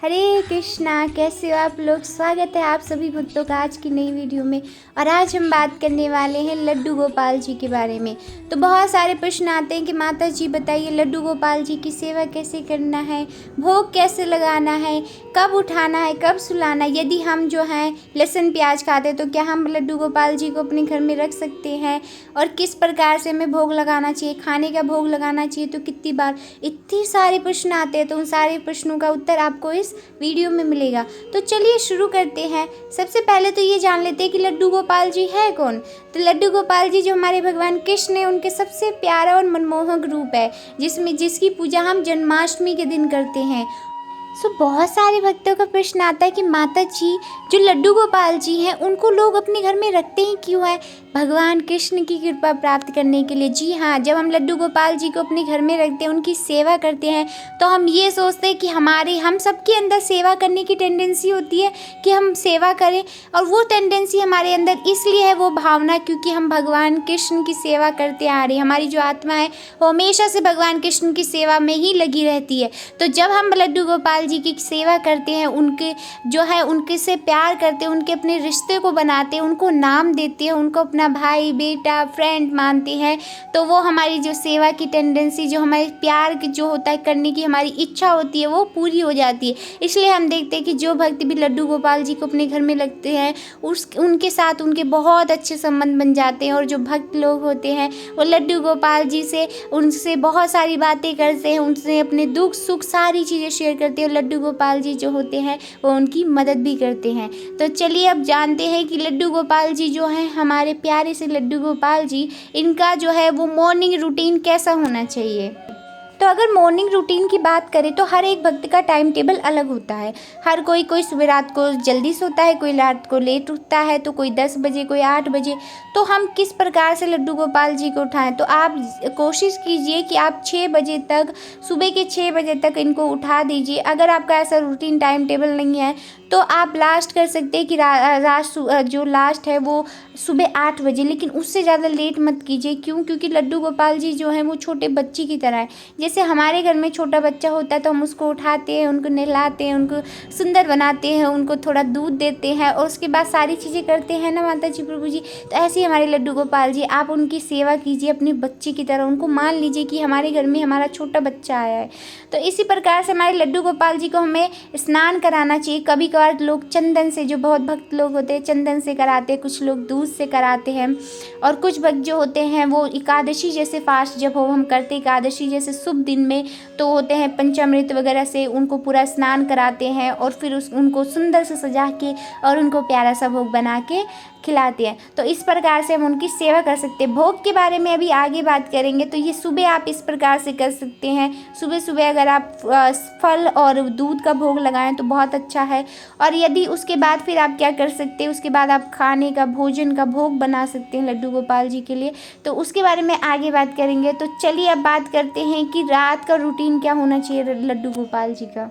हरे कृष्णा। कैसे हो आप लोग? स्वागत है आप सभी भक्तों का आज की नई वीडियो में। और आज हम बात करने वाले हैं लड्डू गोपाल जी के बारे में। तो बहुत सारे प्रश्न आते हैं कि माता जी बताइए लड्डू गोपाल जी की सेवा कैसे करना है, भोग कैसे लगाना है, कब उठाना है, कब सुलाना है। यदि हम जो हैं लहसुन प्याज खाते हैं तो क्या हम लड्डू गोपाल जी को अपने घर में रख सकते हैं, और किस प्रकार से हमें भोग लगाना चाहिए, खाने का भोग लगाना चाहिए तो कितनी बार। इतने सारे प्रश्न आते हैं, तो उन सारे प्रश्नों का उत्तर आपको इस वीडियो में मिलेगा। तो चलिए शुरू करते हैं। सबसे पहले तो ये जान लेते हैं कि लड्डू गोपाल जी है कौन। तो लड्डू गोपाल जी जो हमारे भगवान कृष्ण है, उनके सबसे प्यारा और मनमोहक रूप है जिसकी पूजा हम जन्माष्टमी के दिन करते हैं। बहुत सारे भक्तों का प्रश्न आता है कि माता जी जो लड्डू गोपाल जी हैं उनको लोग अपने घर में रखते ही क्यों है? भगवान कृष्ण की कृपा प्राप्त करने के लिए। जी हाँ, जब हम लड्डू गोपाल जी को अपने घर में रखते हैं, उनकी सेवा करते हैं, तो हम ये सोचते हैं कि हम सबके अंदर सेवा करने की टेंडेंसी होती है कि हम सेवा करें। और वो टेंडेंसी हमारे अंदर इसलिए है, वो भावना, क्योंकि हम भगवान कृष्ण की सेवा करते आ रहे हैं। हमारी जो आत्मा है वो हमेशा से भगवान कृष्ण की सेवा में ही लगी रहती है। तो जब हम लड्डू गोपाल जी की सेवा करते हैं, उनके से प्यार करते हैं, उनके अपने रिश्ते को बनाते हैं, उनको नाम देते हैं, उनको अपना भाई बेटा फ्रेंड मानते हैं, तो वो हमारी जो सेवा की टेंडेंसी, जो हमारे प्यार की जो होता है करने की हमारी इच्छा होती है, वो पूरी हो जाती है। इसलिए हम देखते हैं कि जो भक्त भी लड्डू गोपाल जी को अपने घर में लगते हैं उनके साथ उनके बहुत अच्छे संबंध बन जाते हैं। और जो भक्त लोग होते हैं वो लड्डू गोपाल जी से उनसे बहुत सारी बातें करते हैं, उनसे अपने दुख सुख सारी चीज़ें शेयर करते हैं। लड्डू गोपाल जी जो होते हैं वो उनकी मदद भी करते हैं। तो चलिए अब जानते हैं कि लड्डू गोपाल जी जो हैं, हमारे प्यारे से लड्डू गोपाल जी, इनका जो है वो मॉर्निंग रूटीन कैसा होना चाहिए। तो अगर मॉर्निंग रूटीन की बात करें तो हर एक भक्त का टाइम टेबल अलग होता है। हर कोई सुबह रात को जल्दी सोता है, कोई रात को लेट उठता है, तो कोई 10 बजे, कोई 8 बजे। तो हम किस प्रकार से लड्डू गोपाल जी को उठाएं? तो आप कोशिश कीजिए कि आप 6 बजे तक, सुबह के 6 बजे तक इनको उठा दीजिए। अगर आपका ऐसा रूटीन टाइम टेबल नहीं है तो आप लास्ट कर सकते हैं कि जो लास्ट है वो सुबह 8 बजे, लेकिन उससे ज़्यादा लेट मत कीजिए। क्यों? क्योंकि लड्डू गोपाल जी जो हैं वो छोटे बच्चे की तरह है। जैसे हमारे घर में छोटा बच्चा होता है तो हम उसको उठाते हैं, उनको नहलाते हैं, उनको सुंदर बनाते हैं, उनको थोड़ा दूध देते हैं और उसके बाद सारी चीज़ें करते हैं ना माता जी प्रभु जी। तो ऐसे ही हमारे लड्डू गोपाल जी, आप उनकी सेवा कीजिए अपने बच्चे की तरह। उनको मान लीजिए कि हमारे घर में हमारा छोटा बच्चा आया है। तो इसी प्रकार से हमारे लड्डू गोपाल जी को हमें स्नान कराना चाहिए। कभी कभार लोग चंदन से, जो बहुत भक्त लोग होते हैं चंदन से कराते हैं, कुछ लोग दूध से कराते हैं, और कुछ भक्त जो होते हैं वो एकादशी जैसे फास्ट जब हो हम करते, एकादशी जैसे शुभ दिन में, तो होते हैं पंचामृत वगैरह से उनको पूरा स्नान कराते हैं और फिर उनको सुंदर से सजा के और उनको प्यारा सा भोग बना के खिलाते हैं। तो इस प्रकार से हम उनकी सेवा कर सकते हैं। भोग के बारे में अभी आगे बात करेंगे। तो ये सुबह आप इस प्रकार से कर सकते हैं। सुबह सुबह अगर आप फल और दूध का भोग लगाएं तो बहुत अच्छा है। और यदि उसके बाद फिर आप क्या कर सकते हैं, उसके बाद आप खाने का, भोजन का भोग बना सकते हैं लड्डू गोपाल जी के लिए। तो उसके बारे में आगे बात करेंगे। तो चलिए अब बात करते हैं कि रात का रूटीन क्या होना चाहिए लड्डू गोपाल जी का।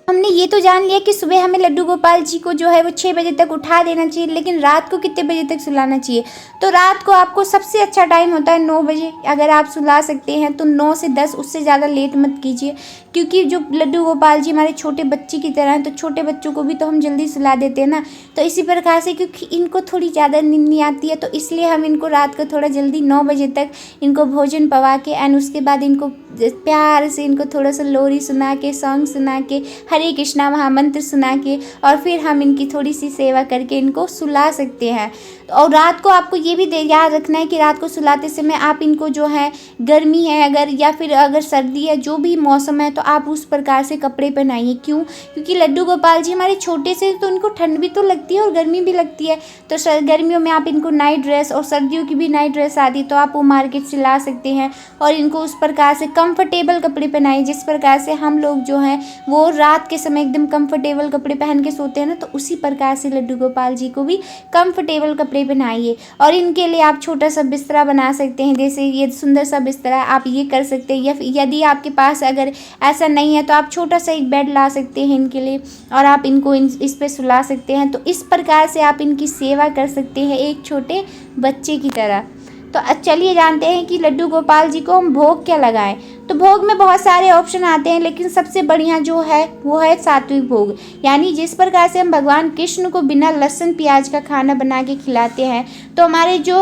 हमने ये तो जान लिया कि सुबह हमें लड्डू गोपाल जी को जो है वो 6 बजे तक उठा देना चाहिए, लेकिन रात को कितने बजे तक सुलाना चाहिए? तो रात को आपको सबसे अच्छा टाइम होता है 9 बजे। अगर आप सुला सकते हैं तो 9 से 10, उससे ज़्यादा लेट मत कीजिए। क्योंकि जो लड्डू गोपाल जी हमारे छोटे बच्चे की तरह हैं, तो छोटे बच्चों को भी तो हम जल्दी सुला देते हैं ना। तो इसी प्रकार से क्योंकि इनको थोड़ी ज़्यादा नींद नहीं आती है, तो इसलिए हम इनको रात को थोड़ा जल्दी 9 बजे तक इनको भोजन पवा के एंड उसके बाद इनको प्यार से इनको थोड़ा सा लोरी सुना के, सॉन्ग सुना के, हरे कृष्णा महामंत्र सुना के, और फिर हम इनकी थोड़ी सी सेवा करके इनको सुला सकते हैं। और रात को आपको ये भी याद रखना है कि रात को सुलाते समय आप इनको जो है, गर्मी है अगर या फिर अगर सर्दी है, जो भी मौसम है, तो आप उस प्रकार से कपड़े पहनाइए। क्यों? क्योंकि लड्डू गोपाल जी हमारे छोटे से, तो उनको ठंड भी तो लगती है और गर्मी भी लगती है। तो गर्मियों में आप इनको नाइट ड्रेस, और सर्दियों की भी नाइट ड्रेस आती है, तो आप वो मार्केट से ला सकते हैं और इनको उस प्रकार से कंफर्टेबल कपड़े पहनाइए। जिस प्रकार से हम लोग जो हैं वो रात के समय एकदम कंफर्टेबल कपड़े पहन के सोते हैं ना, तो उसी प्रकार से लड्डू गोपाल जी को भी कंफर्टेबल कपड़े बनाइए। और इनके लिए आप छोटा सा बिस्तरा बना सकते हैं। जैसे ये सुंदर सा बिस्तरा आप ये कर सकते हैं, या यदि आपके पास अगर ऐसा नहीं है तो आप छोटा सा एक बेड ला सकते हैं इनके लिए, और आप इनको इस पे सुला सकते हैं। तो इस प्रकार से आप इनकी सेवा कर सकते हैं एक छोटे बच्चे की तरह। तो चलिए जानते हैं कि लड्डू गोपाल जी को हम भोग क्या लगाएं। तो भोग में बहुत सारे ऑप्शन आते हैं, लेकिन सबसे बढ़िया जो है वो है सात्विक भोग, यानी जिस प्रकार से हम भगवान कृष्ण को बिना लहसुन प्याज का खाना बना के खिलाते हैं। तो हमारे जो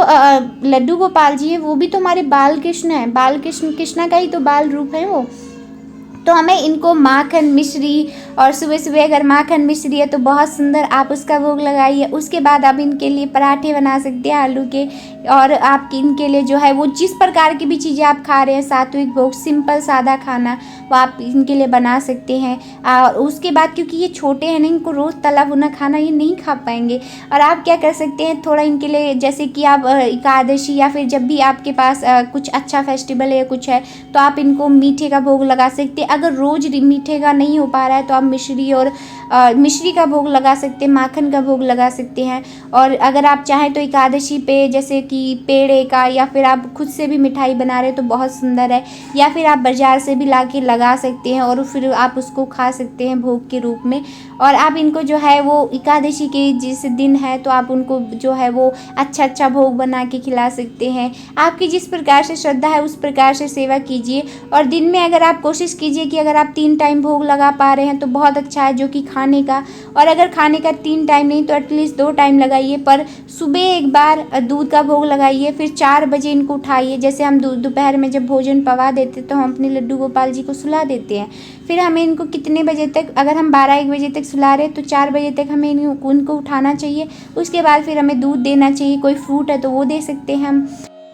लड्डू गोपाल जी हैं वो भी तो हमारे बाल कृष्ण हैं, बाल कृष्ण, कृष्णा का ही तो बाल रूप है वो। तो हमें इनको माखन मिश्री, और सुबह सुबह अगर माखन मिश्री है तो बहुत सुंदर आप उसका भोग लगाइए। उसके बाद आप इनके लिए पराठे बना सकते हैं आलू के, और आप इनके लिए जो है वो जिस प्रकार की भी चीज़ें आप खा रहे हैं सात्विक भोग, सिंपल सादा खाना, वो आप इनके लिए बना सकते हैं। और उसके बाद क्योंकि ये छोटे हैं ना, इनको रोज़ तला भुना खाना ये नहीं खा पाएंगे, और आप क्या कर सकते हैं, थोड़ा इनके लिए जैसे कि आप एकादशी या फिर जब भी आपके पास कुछ अच्छा फेस्टिवल है कुछ है, तो आप इनको मीठे का भोग लगा सकते हैं। अगर रोज़ मीठे का नहीं हो पा रहा है तो आप मिश्री और मिश्री का भोग लगा सकते हैं, माखन का भोग लगा सकते हैं। और अगर आप चाहें तो एकादशी पे जैसे कि पेड़े का, या फिर आप खुद से भी मिठाई बना रहे हो तो बहुत सुंदर है, या फिर आप बाज़ार से भी ला के लगा सकते हैं और फिर आप उसको खा सकते हैं भोग के रूप में। और आप इनको जो है वो एकादशी के जिस दिन है तो आप उनको जो है वो अच्छा अच्छा भोग बना के खिला सकते हैं। आपकी जिस प्रकार से श्रद्धा है उस प्रकार से सेवा कीजिए। और दिन में अगर आप कोशिश कीजिए कि अगर आप 3 टाइम भोग लगा पा रहे हैं तो बहुत अच्छा है, जो कि खाने का, और अगर खाने का 3 टाइम नहीं तो एटलीस्ट 2 टाइम लगाइए। पर सुबह एक बार दूध का भोग लगाइए, फिर 4 बजे इनको उठाइए। जैसे हम दोपहर में जब भोजन पवा देते तो हम अपने लड्डू गोपाल जी को सुला देते हैं, फिर हमें इनको कितने बजे तक, अगर हम 12-1 बजे तक सुला रहे हैं तो 4 बजे तक हमें उनको उठाना चाहिए। उसके बाद फिर हमें दूध देना चाहिए, कोई फ्रूट है तो वो दे सकते हैं हम।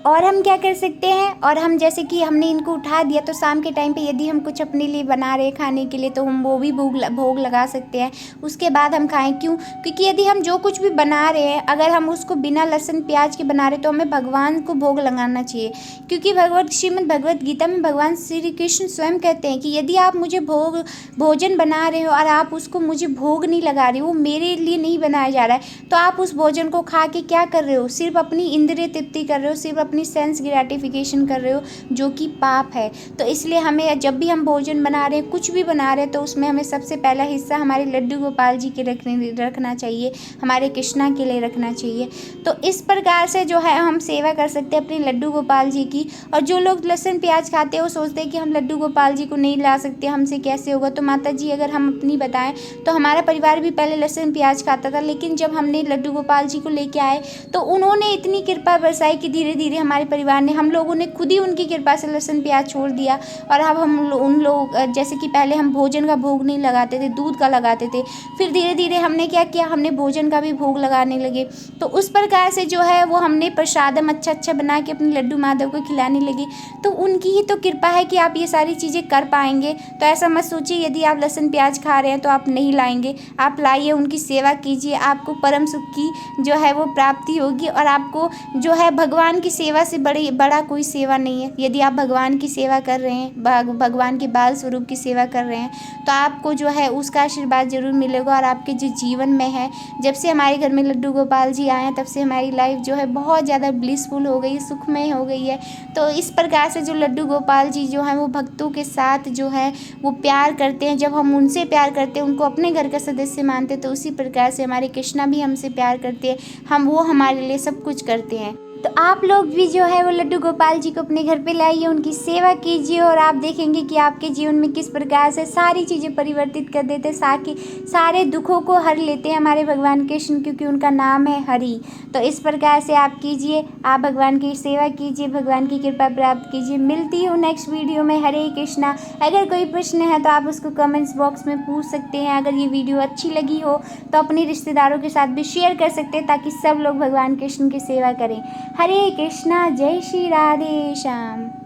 और हम क्या कर सकते हैं, और हम जैसे कि हमने इनको उठा दिया तो शाम के टाइम पे यदि हम कुछ अपने लिए बना रहे हैं खाने के लिए तो हम वो भी भोग लगा सकते हैं। उसके बाद हम खाएं, क्यों? क्योंकि यदि हम जो कुछ भी बना रहे हैं अगर हम उसको बिना लहसुन प्याज के बना रहे हैं तो हमें भगवान को भोग लगाना चाहिए। क्योंकि श्रीमद् भगवत गीता में भगवान श्री कृष्ण स्वयं कहते हैं कि यदि आप मुझे भोजन बना रहे हो और आप उसको मुझे भोग नहीं लगा रहे हो, वो मेरे लिए नहीं बनाया जा रहा है, तो आप उस भोजन को खा के क्या कर रहे हो? सिर्फ अपनी इंद्रिय तृप्ति कर रहे हो, सिर्फ अपनी सेंस ग्रेटिफिकेशन कर रहे हो, जो कि पाप है। तो इसलिए हमें जब भी हम भोजन बना रहे हैं, कुछ भी बना रहे हैं, तो उसमें हमें सबसे पहला हिस्सा हमारे लड्डू गोपाल जी के रखना चाहिए, हमारे कृष्णा के लिए रखना चाहिए। तो इस प्रकार से जो है हम सेवा कर सकते हैं अपने लड्डू गोपाल जी की। और जो लोग लहसुन प्याज खाते हैं वो सोचते हैं कि हम लड्डू गोपाल जी को नहीं ला सकते, हमसे कैसे होगा। तो माता जी अगर हम अपनी बताएं तो हमारा परिवार भी पहले लहसुन प्याज खाता था, लेकिन जब हमने लड्डू गोपाल जी को लेके आए तो उन्होंने इतनी कृपा बरसाई कि धीरे धीरे हमारे परिवार ने, हम लोगों ने खुद ही उनकी कृपा से लहसुन प्याज छोड़ दिया। और अब हम उन लोग जैसे कि पहले हम भोजन का भोग नहीं लगाते थे, दूध का लगाते थे, फिर धीरे धीरे हमने क्या किया, हमने भोजन का भी भोग लगाने लगे। तो उस प्रकार से जो है वो हमने प्रसादम अच्छा अच्छा बना के अपने लड्डू माधव को खिलाने लगे। तो उनकी ही तो कृपा है कि आप ये सारी चीज़ें कर पाएंगे। तो ऐसा मत सोचिए यदि आप लहसुन प्याज खा रहे हैं तो आप नहीं लाएंगे, आप लाइए, उनकी सेवा कीजिए, आपको परम सुख की जो है वो प्राप्ति होगी। और आपको जो है भगवान की सेवा से बड़ा कोई सेवा नहीं है। यदि आप भगवान की सेवा कर रहे हैं, भगवान के बाल स्वरूप की सेवा कर रहे हैं, तो आपको जो है उसका आशीर्वाद जरूर मिलेगा। और आपके जो जीवन में है, जब से हमारे घर में लड्डू गोपाल जी आए हैं तब से हमारी लाइफ जो है बहुत ज़्यादा ब्लिसफुल हो गई, सुखमय हो गई है। तो इस प्रकार से जो लड्डू गोपाल जी जो हैं वो भक्तों के साथ जो है वो प्यार करते हैं। जब हम उनसे प्यार करते हैं, उनको अपने घर का सदस्य मानते हैं, तो उसी प्रकार से हमारे कृष्णा भी हमसे प्यार करते हैं, वो हमारे लिए सब कुछ करते हैं। तो आप लोग भी जो है वो लड्डू गोपाल जी को अपने घर पे लाइए, उनकी सेवा कीजिए, और आप देखेंगे कि आपके जीवन में किस प्रकार से सारी चीज़ें परिवर्तित कर देते हैं, सारे दुखों को हर लेते हैं हमारे भगवान कृष्ण, क्योंकि उनका नाम है हरि। तो इस प्रकार से आप कीजिए, आप भगवान की सेवा कीजिए, भगवान की कृपा प्राप्त कीजिए। मिलती हूँ नेक्स्ट वीडियो में। हरे कृष्णा। अगर कोई प्रश्न है तो आप उसको कमेंट्स बॉक्स में पूछ सकते हैं। अगर ये वीडियो अच्छी लगी हो तो अपने रिश्तेदारों के साथ भी शेयर कर सकते हैं, ताकि सब लोग भगवान कृष्ण की सेवा करें। हरे कृष्णा। जय श्री राधे श्याम।